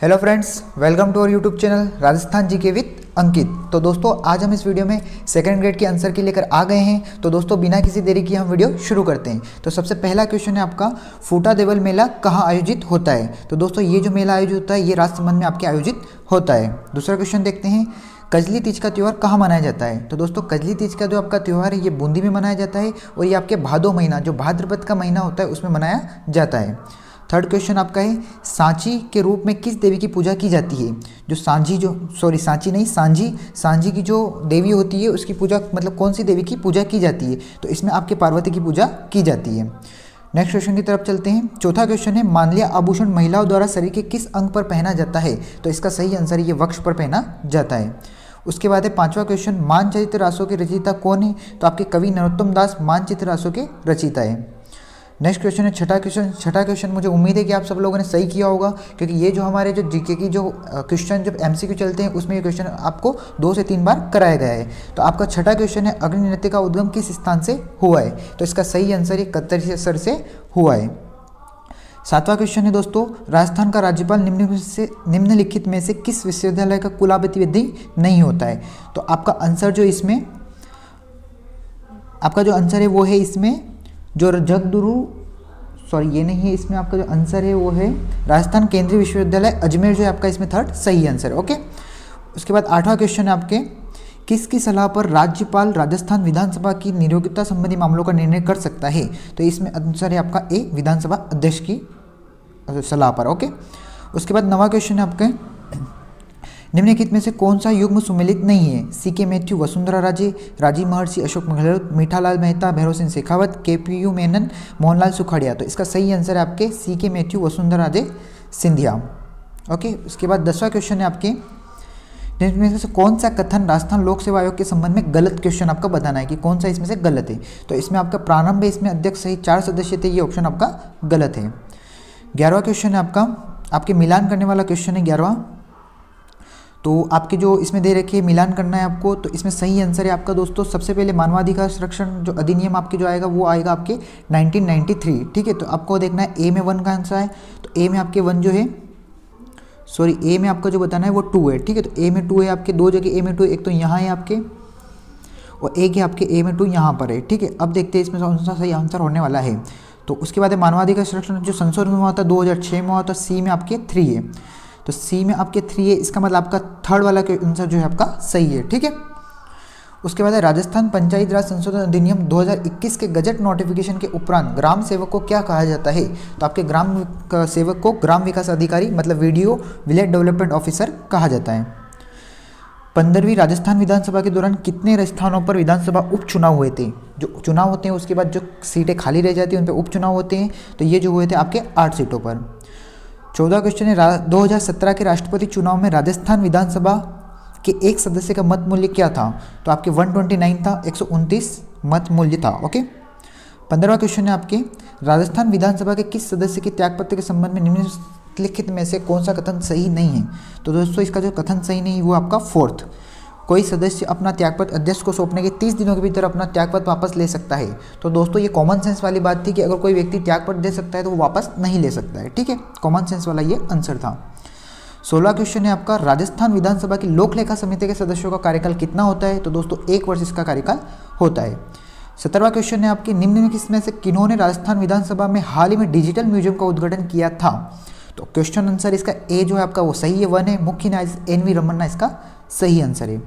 Hello friends, welcome to our YouTube channel Rajasthan GK with Ankit. तो दोस्तों आज हम इस वीडियो में सेकंड ग्रेड के आंसर के लेकर आ गए हैं। तो दोस्तों बिना किसी देरी की हम वीडियो शुरू करते हैं। तो सबसे पहला क्वेश्चन है आपका, फूटा देवल मेला कहाँ आयोजित होता है। तो दोस्तों ये जो मेला आयोजित होता है ये राजसमंद में आपके आयोजित होता है। दूसरा क्वेश्चन देखते हैं, कजली तीज का त्यौहार कहाँ मनाया जाता है। तो दोस्तों कजली तीज का जो आपका त्यौहार है ये बूंदी में मनाया जाता है और ये आपके भादो महीना जो भाद्रपद का महीना होता है उसमें मनाया जाता है। थर्ड क्वेश्चन आपका है, सांची के रूप में किस देवी की पूजा की जाती है। जो सांची की जो देवी होती है उसकी पूजा मतलब कौन सी देवी की पूजा की जाती है। तो इसमें आपके पार्वती की पूजा की जाती है। नेक्स्ट क्वेश्चन की तरफ चलते हैं। चौथा क्वेश्चन है, मांगलिया आभूषण महिलाओं द्वारा शरीर के किस अंग पर पहना जाता है। तो इसका सही आंसर ये वक्ष पर पहना जाता है। उसके बाद है पांचवा क्वेश्चन, मानचित्र रासों के रचयिता कौन है। तो आपके कवि नरोत्तम दास मानचित्र रासों के रचयिता है। नेक्स्ट क्वेश्चन है छठा क्वेश्चन मुझे उम्मीद है कि आप सब लोगों ने सही किया होगा, क्योंकि ये जो हमारे जो जीके की जो क्वेश्चन जब एमसीक्यू चलते हैं उसमें ये क्वेश्चन आपको 2 से 3 बार कराया गया है। तो आपका छठा क्वेश्चन है, अग्नि नृत्य का उद्गम किस स्थान से हुआ है। तो इसका सही आंसर है कत्तरसर से हुआ है। सातवां क्वेश्चन है दोस्तों, राजस्थान का राज्यपाल निम्नलिखित में से किस विश्वविद्यालय का कुलाधिपति नहीं होता है। तो आपका आंसर जो आंसर है वो है इसमें जो ये नहीं है, इसमें आपका जो आंसर है वो है राजस्थान केंद्रीय विश्वविद्यालय अजमेर जो है आपका इसमें थर्ड सही आंसर है। ओके, उसके बाद आठवां क्वेश्चन है आपके, किसकी सलाह पर राज्यपाल राजस्थान विधानसभा की नियोक्ता संबंधी मामलों का निर्णय कर सकता है। तो इसमें आंसर है आपका ए, विधानसभा अध्यक्ष की सलाह पर। ओके, उसके बाद 9वां क्वेश्चन है आपके, निम्नलिखित में से कौन सा युग्म सुमेलित नहीं है। सीके मैथ्यू वसुंधरा राजे, राजीव महर्षि अशोक गहलोत, मीठालाल मेहता, भैरव सिंह शेखावत, केपीयू मेनन, मोहनलाल सुखाड़िया। तो इसका सही आंसर है आपके C K Matthew Vasundhara Raje Scindia. Okay, उसके बाद 10वां क्वेश्चन है आपके, निम्नलिखित में से कौन सा कथन राजस्थान लोक सेवा आयोग के संबंध में गलत। क्वेश्चन आपका बताना है कि कौन सा इसमें से गलत है। तो इसमें आपका प्रारंभ है, इसमें अध्यक्ष सहित 4 सदस्य थे, ये ऑप्शन आपका गलत है। 11वां क्वेश्चन है आपका, आपके मिलान करने वाला क्वेश्चन है 11वां। तो आपके जो इसमें दे रखी है मिलान करना है आपको। तो इसमें सही आंसर है आपका दोस्तों, सबसे पहले मानवाधिकार संरक्षण जो अधिनियम आपके जो आएगा वो आएगा आपके 1993। ठीक है, तो आपको देखना है ए में 1 का आंसर है। तो ए में आपके 1 जो है, ए में आपका जो बताना है वो 2 है। ठीक है, तो ए में 2 है आपके, 2 जगह ए में 2, एक तो यहाँ है आपके और एक है आपके ए में 2 यहाँ पर है। ठीक है, अब देखते हैं इसमें कौन सा सही आंसर होने वाला है। तो उसके बाद है मानवाधिकार संरक्षण जो संशोधन हुआ था 2006 में हुआ था, सी में आपके 3 है। तो सी में आपके 3 है, इसका मतलब आपका थर्ड वाला आंसर जो है आपका सही है। ठीक है, उसके बाद है राजस्थान पंचायती राज संशोधन अधिनियम 2021 के गजट नोटिफिकेशन के उपरांत ग्राम सेवक को क्या कहा जाता है। तो आपके ग्राम सेवक को ग्राम विकास अधिकारी मतलब वीडीओ विलेज डेवलपमेंट ऑफिसर कहा जाता है। 15वीं राजस्थान विधानसभा के दौरान कितने स्थानों पर विधानसभा उपचुनाव हुए थे। जो चुनाव होते हैं उसके बाद जो सीटें खाली रह जाती हैं उन पर उपचुनाव होते हैं। तो ये जो हुए थे आपके 8 सीटों पर। 14 क्वेश्चन है, 2017 के राष्ट्रपति चुनाव में राजस्थान विधानसभा के एक सदस्य का मत मूल्य क्या था। तो आपके 129 था, 129 मत मूल्य था। ओके, 15वां क्वेश्चन है आपके, राजस्थान विधानसभा के किस सदस्य के त्यागपत्र के संबंध में निम्नलिखित में से कौन सा कथन सही नहीं है। तो दोस्तों इसका जो कथन सही नहीं है वो आपका 4th, कोई सदस्य अपना त्यागपत्र अध्यक्ष को सौंपने के 30 दिनों के भीतर अपना त्यागपत्र वापस ले सकता है। तो दोस्तों ये कॉमन सेंस वाली बात थी कि अगर कोई व्यक्ति त्यागपत्र दे सकता है तो वो वापस नहीं ले सकता है। ठीक है, कॉमन सेंस वाला ये आंसर था। 16वां क्वेश्चन है आपका, राजस्थान विधानसभा की लोक लेखा समिति के सदस्यों का कार्यकाल कितना होता है। तो दोस्तों 1 वर्ष इसका कार्यकाल होता है। 17वां क्वेश्चन है आपके, निम्नलिखित में से किन्होंने राजस्थान विधानसभा में हाल ही में डिजिटल म्यूजियम का उद्घाटन किया था। तो क्वेश्चन आंसर इसका ए जो है आपका वो सही है, 1 है, मुख्य न्यायाधीश NV रमन्ना इसका सही आंसर है।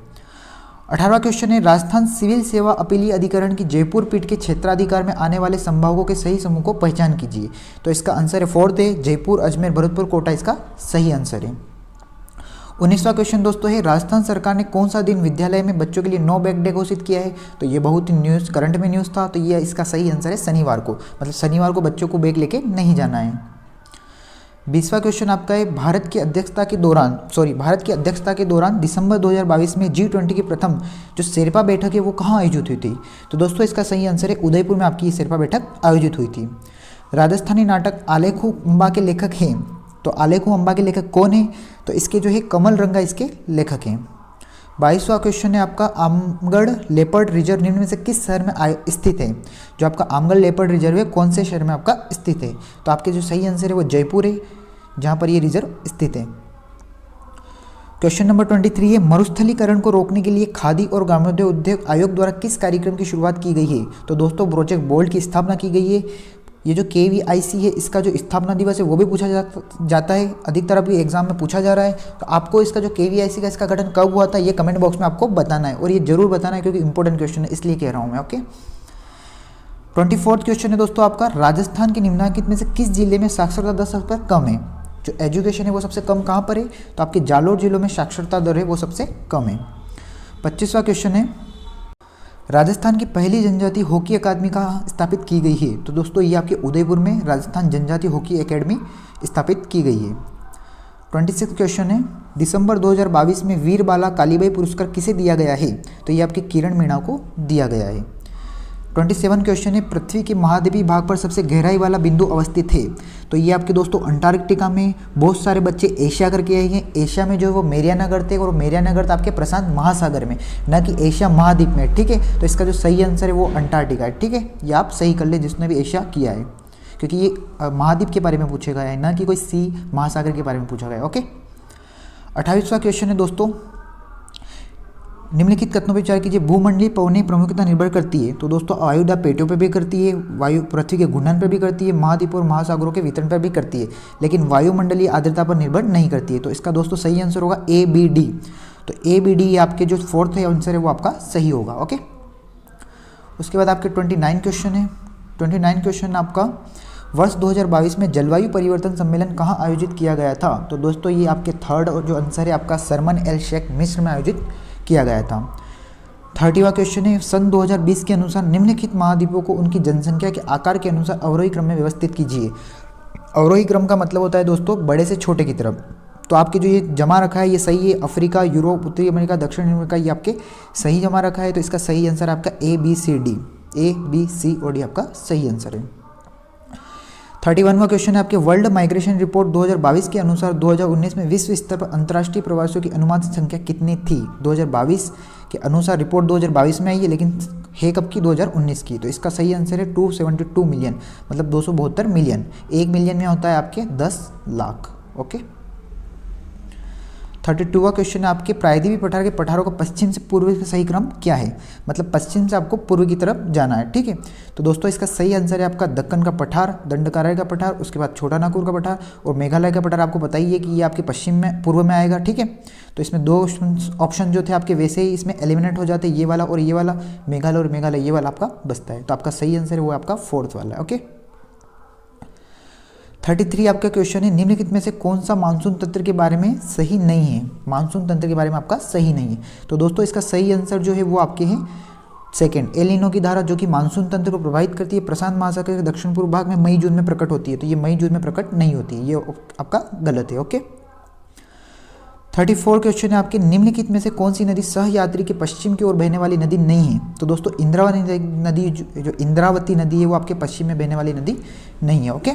18वां क्वेश्चन है, राजस्थान सिविल सेवा अपीलीय अधिकरण की जयपुर पीठ के क्षेत्राधिकार में आने वाले संभागों के सही समूह को पहचान कीजिए। तो इसका आंसर है 4th है, जयपुर, अजमेर, भरतपुर, कोटा इसका सही आंसर है। 19वां क्वेश्चन दोस्तों है, राजस्थान सरकार ने कौन सा दिन विद्यालय में बच्चों के लिए नो बैग डे घोषित किया है। तो ये बहुत ही करंट में न्यूज़ था। तो ये इसका सही आंसर है शनिवार को, मतलब शनिवार को बच्चों को बैग लेके नहीं जाना है। 20वां क्वेश्चन आपका है, भारत की अध्यक्षता के दौरान दिसंबर 2022 में G20 की प्रथम जो शेरपा बैठक है वो कहाँ आयोजित हुई थी। तो दोस्तों इसका सही आंसर है उदयपुर में आपकी ये शेरपा बैठक आयोजित हुई थी। राजस्थानी नाटक आलेखू अंबा के लेखक हैं। तो आलेखू अंबा के लेखक कौन है। तो इसके जो है कमल रंगा इसके लेखक हैं। 22वां क्वेश्चन है आपका, आमगढ़ लेपर्ड रिजर्व निम्न में से किस शहर में स्थित है। जो आपका आमगढ़ लेपर्ड रिजर्व है कौन से शहर में आपका स्थित है। तो आपके जो सही आंसर है वो जयपुर है, जहाँ पर ये रिजर्व स्थित है। क्वेश्चन नंबर 23 है, मरुस्थलीकरण को रोकने के लिए खादी और ग्रामोद्योग उद्योग आयोग द्वारा किस कार्यक्रम की शुरुआत की गई है? तो दोस्तों प्रोजेक्ट बोल्ट की स्थापना की गई है। ये जो KVIC है इसका जो स्थापना दिवस है वो भी पूछा जाता है, अधिकतर अभी एग्जाम में पूछा जा रहा है। तो आपको इसका जो KVIC का इसका गठन कब हुआ था ये कमेंट बॉक्स में आपको बताना है, और ये जरूर बताना है क्योंकि इंपॉर्टेंट क्वेश्चन है इसलिए कह रहा हूँ मैं। ओके, 24 क्वेश्चन है दोस्तों आपका, राजस्थान के निम्नलिखित में से किस जिले में साक्षरता दर सबसे कम है? जो एजुकेशन है वो सबसे कम कहाँ पर है? तो आपके जालोर जिलों में साक्षरता दर है वो सबसे कम है। 25वां क्वेश्चन है, राजस्थान की पहली जनजातीय हॉकी अकादमी कहाँ स्थापित की गई है? तो दोस्तों ये आपके उदयपुर में राजस्थान जनजातीय हॉकी एकेडमी स्थापित की गई है। 26 क्वेश्चन है, दिसंबर 2022 में वीर बाला कालीबाई पुरस्कार किसे दिया गया है? तो ये आपके किरण मीणा को दिया गया है। 27 क्वेश्चन है, पृथ्वी के महाद्वीपीय भाग पर सबसे गहराई वाला बिंदु अवस्थित है? तो ये आपके दोस्तों अंटार्कटिका में। बहुत सारे बच्चे एशिया करके आए हैं, एशिया में जो है वो मेरियाना गढ़ थे, और मेरियाना गढ़ आपके प्रशांत महासागर में, न कि एशिया महाद्वीप में। ठीक है, तो इसका जो सही आंसर है वो अंटार्कटिका है। ठीक है, ये आप सही कर ले जिसने भी एशिया किया है, क्योंकि ये महाद्वीप के बारे में पूछा गया है, न कि कोई सी महासागर के बारे में पूछा गया है। ओके, 28वां क्वेश्चन है दोस्तों, निम्नलिखित कथनों पर विचार कीजिए, भूमंडलीय पवनें प्रमुखता निर्भर करती है? तो दोस्तों वायुदाब पेटियों पर भी करती है, वायु पृथ्वी के घूर्णन पर भी करती है, महाद्वीप और महासागरों के वितरण पर भी करती है, लेकिन वायुमंडलीय आर्द्रता पर निर्भर नहीं करती है। तो इसका दोस्तों सही आंसर होगा ABD। तो ABD आपके जो फोर्थ है आंसर है वो आपका सही होगा। ओके, उसके बाद आपके 29 क्वेश्चन है। 29 क्वेश्चन आपका, वर्ष 2022 में जलवायु परिवर्तन सम्मेलन कहाँ आयोजित किया गया था? तो दोस्तों ये आपके थर्ड और जो आंसर है आपका शर्मन एल शेख मिस्र में आयोजित किया गया था। 30वां क्वेश्चन है, सन 2020 के अनुसार निम्नलिखित महाद्वीपों को उनकी जनसंख्या के आकार के अनुसार अवरोही क्रम में व्यवस्थित कीजिए। अवरोही क्रम का मतलब होता है दोस्तों बड़े से छोटे की तरफ। तो आपके जो ये जमा रखा है ये सही है, अफ्रीका, यूरोप, उत्तरी अमेरिका, दक्षिण अमेरिका, ये आपके सही जमा रखा है। तो इसका सही आंसर आपका ABCD, ABCOD आपका सही आंसर है। 31वां क्वेश्चन है आपके, वर्ल्ड माइग्रेशन रिपोर्ट 2022 के अनुसार 2019 में विश्व स्तर पर अंतर्राष्ट्रीय प्रवासियों की अनुमानित संख्या कितनी थी? 2022 के अनुसार रिपोर्ट 2022 में आई है, लेकिन है कब की? 2019 की। तो इसका सही आंसर है 272 मिलियन, मतलब 272 मिलियन। 1 मिलियन में होता है आपके 10 लाख। ओके, 32वां क्वेश्चन है आपके, प्रायद्वीपीय पठार के पठारों का पश्चिम से पूर्व का सही क्रम क्या है? मतलब पश्चिम से आपको पूर्व की तरफ जाना है। ठीक है, तो दोस्तों इसका सही आंसर है आपका दक्कन का पठार, दंडकारण्य का पठार, उसके बाद छोटा नागपुर का पठार और मेघालय का पठार। आपको बताइए कि ये आपके पश्चिम में पूर्व में आएगा। ठीक है, तो इसमें दो ऑप्शन जो थे आपके वैसे ही इसमें एलिमिनेट हो जाते हैं, ये वाला और ये वाला, मेघालय और मेघालय, ये वाला आपका बचता है। तो आपका सही आंसर है वो आपका फोर्थ वाला है। ओके, 33 आपका क्वेश्चन है, निम्नलिखित में से कौन सा मानसून तंत्र के बारे में सही नहीं है? मानसून तंत्र के बारे में आपका सही नहीं है। तो दोस्तों इसका सही आंसर जो है वो आपके हैं सेकंड, एल नीनो की धारा, जो कि मानसून तंत्र को प्रभावित करती है, प्रशांत महासागर के दक्षिण पूर्व भाग में मई जून में प्रकट होती है। तो ये मई जून में प्रकट नहीं होती है, ये आपका गलत है। ओके, 34 क्वेश्चन है आपके, निम्नलिखित में से कौन सी नदी सहयात्री के पश्चिम की ओर बहने वाली नदी नहीं है? तो दोस्तों इंद्रावती नदी, जो इंद्रावती नदी है वो आपके पश्चिम में बहने वाली नदी नहीं है। ओके,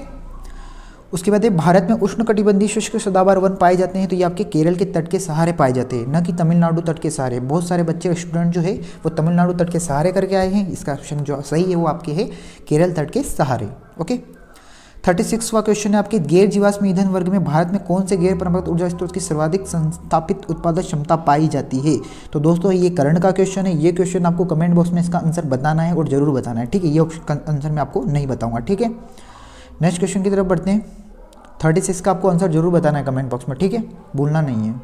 उसके बाद भारत में उष्णकटिबंधीय शुष्क सदाबहार वन पाए जाते हैं। तो ये आपके केरल के तट के सहारे पाए जाते हैं, न कि तमिलनाडु तट के सहारे। बहुत सारे बच्चे स्टूडेंट जो है वो तमिलनाडु तट के सहारे करके आए हैं। इसका ऑप्शन जो सही है वो आपके है केरल तट के सहारे। ओके, 36वां क्वेश्चन है आपके, गैर जीवाश्म ईंधन वर्ग में भारत में कौन से गैर परंपरागत ऊर्जा स्रोत की सर्वाधिक संस्थापित उत्पादक क्षमता पाई जाती है? तो दोस्तों ये करंट का क्वेश्चन है। ये क्वेश्चन आपको कमेंट बॉक्स में इसका आंसर बताना है और जरूर बताना है। ठीक है, ये आंसर मैं आपको नहीं बताऊंगा। ठीक है, नेक्स्ट क्वेश्चन की तरफ बढ़ते हैं। 36 का आपको आंसर जरूर बताना है कमेंट बॉक्स में। ठीक है, भूलना नहीं है।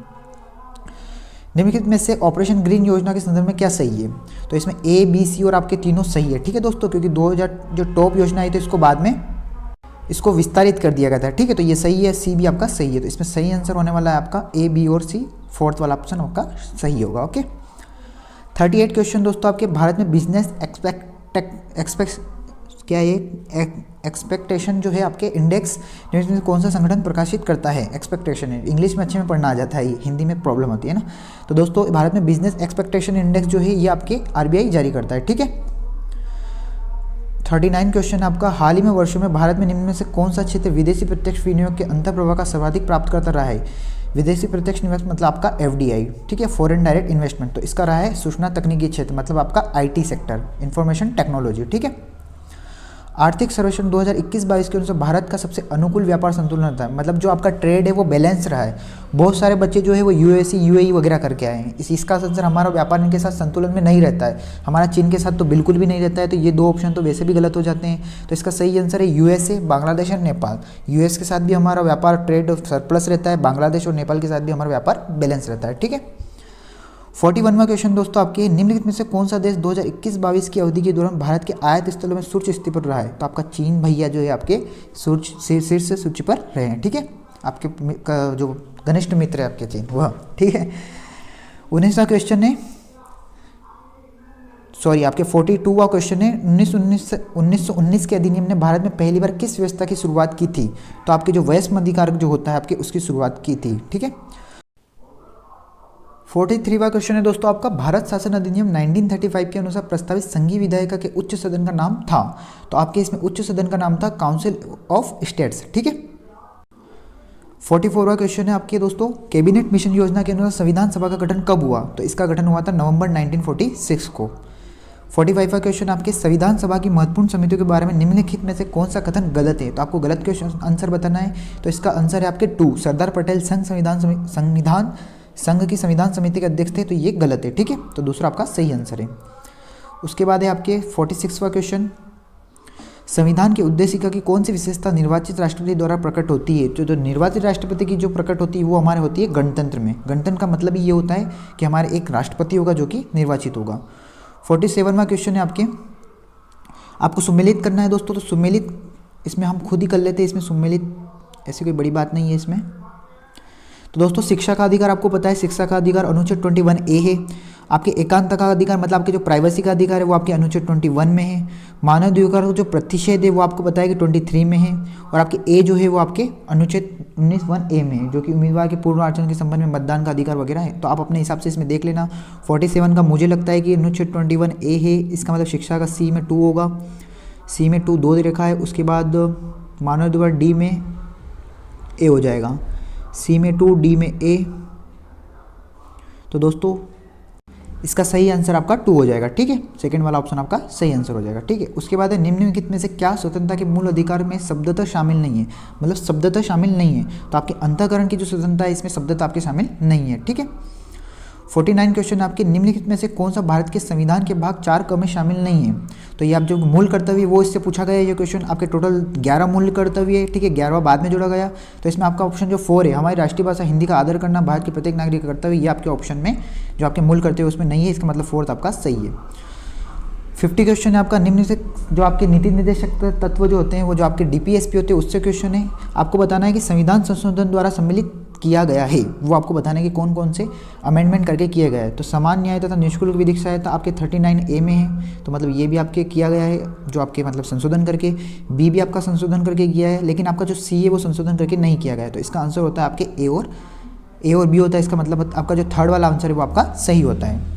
निम्नलिखित में से ऑपरेशन ग्रीन योजना के संदर्भ में क्या सही है? तो इसमें A, B, C और आपके तीनों सही है। ठीक है दोस्तों, क्योंकि 2000 जो टॉप योजना आई थी इसको बाद में इसको विस्तारित कर दिया गया था। ठीक है, तो ये सही है, C भी आपका सही है। तो इसमें सही आंसर होने वाला है आपका A, B और C, फोर्थ वाला ऑप्शन आपका सही होगा। ओके, 38 क्वेश्चन दोस्तों आपके, भारत में बिजनेस एक्सपेक्टेशन जो है आपके इंडेक्स में कौन सा संगठन प्रकाशित करता है? एक्सपेक्टेशन है, इंग्लिश में अच्छे में पढ़ना आ जाता है, हिंदी में प्रॉब्लम होती है ना। तो दोस्तों भारत में बिजनेस एक्सपेक्टेशन इंडेक्स जो है ये आपके RBI जारी करता है। ठीक है, 39 क्वेश्चन आपका, हाल ही में वर्षों में भारत में निम्न में से कौन सा क्षेत्र विदेशी प्रत्यक्ष विनियोग के अंतर्प्रवाह का सर्वाधिक प्राप्त करता रहा है? विदेशी प्रत्यक्ष निवेश मतलब आपका FDI। ठीक है, फॉरेन डायरेक्ट इन्वेस्टमेंट। तो इसका रहा है सूचना तकनीकी क्षेत्र, मतलब आपका IT सेक्टर, इंफॉर्मेशन टेक्नोलॉजी। ठीक है, आर्थिक सर्वेक्षण 2021-22 के अनुसार भारत का सबसे अनुकूल व्यापार संतुलन रहता है, मतलब जो आपका ट्रेड है वो बैलेंस रहा है। बहुत सारे बच्चे जो है वो यूएसए यूएई वगैरह करके आए हैं, इसका आंसर हमारा व्यापार इनके साथ संतुलन में नहीं रहता है, हमारा चीन के साथ तो बिल्कुल भी नहीं रहता है। तो ये दो ऑप्शन तो वैसे भी गलत हो जाते हैं। तो इसका सही आंसर है यूएसए, बांग्लादेश और नेपाल। यूएस के साथ भी हमारा व्यापार ट्रेड सरप्लस रहता है, बांग्लादेश और नेपाल के साथ भी हमारा व्यापार बैलेंस रहता है। ठीक है। 41वां क्वेश्चन दोस्तों आपके, निम्नलिखित में से कौन सा देश 2021-22 की अवधि के दौरान भारत के आयात स्थलों में शीर्ष स्थिति पर रहा है? तो आपका चीन भैया जो है आपके शीर्ष सूची पर रहे हैं। ठीक है, आपके जो घनिष्ठ मित्र है आपके चीन वह। ठीक है। 19वां क्वेश्चन है, सॉरी आपके 42वां क्वेश्चन है, 1919 के अधिनियम ने भारत में पहली बार किस व्यवस्था की शुरुआत की थी? तो आपके जो वयस्क अधिकार जो होता है आपके उसकी शुरुआत की थी। ठीक है। 43वां क्वेश्चन है दोस्तों आपका, भारत शासन अधिनियम 1935 के अनुसार प्रस्तावित संघीय विधायिका के उच्च सदन का नाम था? तो आपके इसमें उच्च सदन का नाम था काउंसिल ऑफ स्टेट्स। ठीक है। 44वां क्वेश्चन है आपके दोस्तों, कैबिनेट मिशन योजना के अनुसार संविधान सभा का गठन कब हुआ? तो इसका गठन हुआ था नवंबर 1946 को। 45वां क्वेश्चन आपके, संविधान सभा की महत्वपूर्ण समितियों के बारे में निम्नलिखित में से कौन सा कथन गलत है? तो आपको गलत क्वेश्चन आंसर बताना है। तो इसका आंसर है आपके 2, सरदार पटेल संघ की संविधान समिति के अध्यक्ष थे, तो ये गलत है। ठीक है, तो दूसरा आपका सही आंसर है। उसके बाद है आपके 46वां क्वेश्चन, संविधान की उद्देशिका की कौन सी विशेषता निर्वाचित राष्ट्रपति द्वारा प्रकट होती है? जो निर्वाचित राष्ट्रपति की जो प्रकट होती है वो हमारे होती है गणतंत्र में। गणतंत्र का मतलब ये होता है कि हमारे एक राष्ट्रपति होगा जो कि निर्वाचित होगा। 47वां क्वेश्चन है आपके, आपको सुमेलित करना है दोस्तों। तो सुमेलित इसमें हम खुद ही कर लेते हैं, इसमें सुमेलित ऐसी कोई बड़ी बात नहीं है इसमें। तो दोस्तों शिक्षा का अधिकार आपको पता है, शिक्षा का अधिकार अनुच्छेद 21A है। आपके एकांत का अधिकार मतलब आपके जो प्राइवेसी का अधिकार है वो आपके अनुच्छेद 21 में है। मानव अधिकार का जो प्रतिषेध है वो आपको पता है कि 23 में है। और आपके ए जो है वो आपके अनुच्छेद 19(1)A में है, जो कि उम्मीदवार के पूर्व आचरण के संबंध में मतदान का अधिकार वगैरह है। तो आप अपने हिसाब से इसमें देख लेना। 47 का मुझे लगता है कि अनुच्छेद 21A है, इसका मतलब शिक्षा का सी में 2 होगा, सी में 2 दे रखा है। उसके बाद मानव अधिकार डी में ए हो जाएगा, सी में 2 डी में ए। तो दोस्तों इसका सही आंसर आपका 2 हो जाएगा। ठीक है, सेकंड वाला ऑप्शन आपका सही आंसर हो जाएगा। ठीक है। उसके बाद है, निम्नलिखित में से क्या स्वतंत्रता के मूल अधिकार में शब्दतः शामिल नहीं है? मतलब शब्दतः शामिल नहीं है। तो आपके अंतःकरण की जो स्वतंत्रता है इसमें शब्दतः आपके शामिल नहीं है। ठीक है। 49 क्वेश्चन आपके, निम्नलिखित में से कौन सा भारत के संविधान के भाग 4 क में शामिल नहीं है? तो ये आप जो मूल कर्तव्य वो इससे पूछा गया है। ये क्वेश्चन आपके टोटल 11 मूल कर्तव्य है। ठीक है, 11वां बाद में जोड़ा गया। तो इसमें आपका ऑप्शन जो 4 है, हमारी राष्ट्रीय भाषा हिंदी का आदर करना भारत के प्रत्येक नागरिक का कर्तव्य, ये आपके ऑप्शन में जो आपके मूल कर्तव्य उसमें नहीं है, इसका मतलब 4th आपका सही है। 50 क्वेश्चन है आपका, निम्न से जो आपके नीति निर्देशक तत्व जो होते हैं वो जो आपके डीपीएसपी होते हैं उससे क्वेश्चन है। आपको बताना है कि संविधान संशोधन द्वारा सम्मिलित किया गया है, वो आपको बताना है कि कौन कौन से अमेंडमेंट करके किया गया है। तो समान न्याय तथा निःशुल्क विधिक सहायता आपके 39A में है, तो मतलब ये भी आपके किया गया है जो आपके मतलब संशोधन करके। बी भी आपका संशोधन करके किया है, लेकिन आपका जो सी है वो संशोधन करके नहीं किया गया है। तो इसका आंसर होता है आपके ए और बी होता है। इसका मतलब आपका जो 3rd वाला आंसर है वो आपका सही होता है।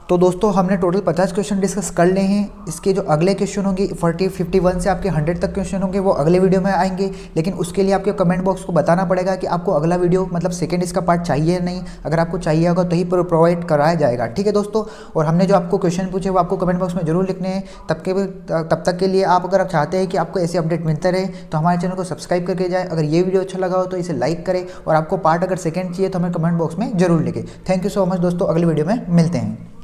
तो दोस्तों हमने टोटल 50 क्वेश्चन डिस्कस कर लिए हैं। इसके जो अगले क्वेश्चन होंगे 51 से आपके 100 तक क्वेश्चन होंगे वो अगले वीडियो में आएंगे। लेकिन उसके लिए आपके कमेंट बॉक्स को बताना पड़ेगा कि आपको अगला वीडियो मतलब सेकंड इसका पार्ट चाहिए या नहीं। अगर आपको चाहिए होगा तो ही प्रोवाइड कराया जाएगा। ठीक है दोस्तों, और हमने जो आपको क्वेश्चन पूछे वो आपको कमेंट बॉक्स में जरूर लिखने हैं। तब तक के लिए आप अगर आप चाहते हैं कि आपको ऐसे अपडेट मिलते रहे तो हमारे चैनल को सब्सक्राइब करके जाए। अगर ये वीडियो अच्छा लगा हो तो इसे लाइक करें, और आपको पार्ट अगर सेकेंड चाहिए तो हमें कमेंट बॉक्स में जरूर लिखें। थैंक यू सो मच दोस्तों, अगले वीडियो में मिलते हैं।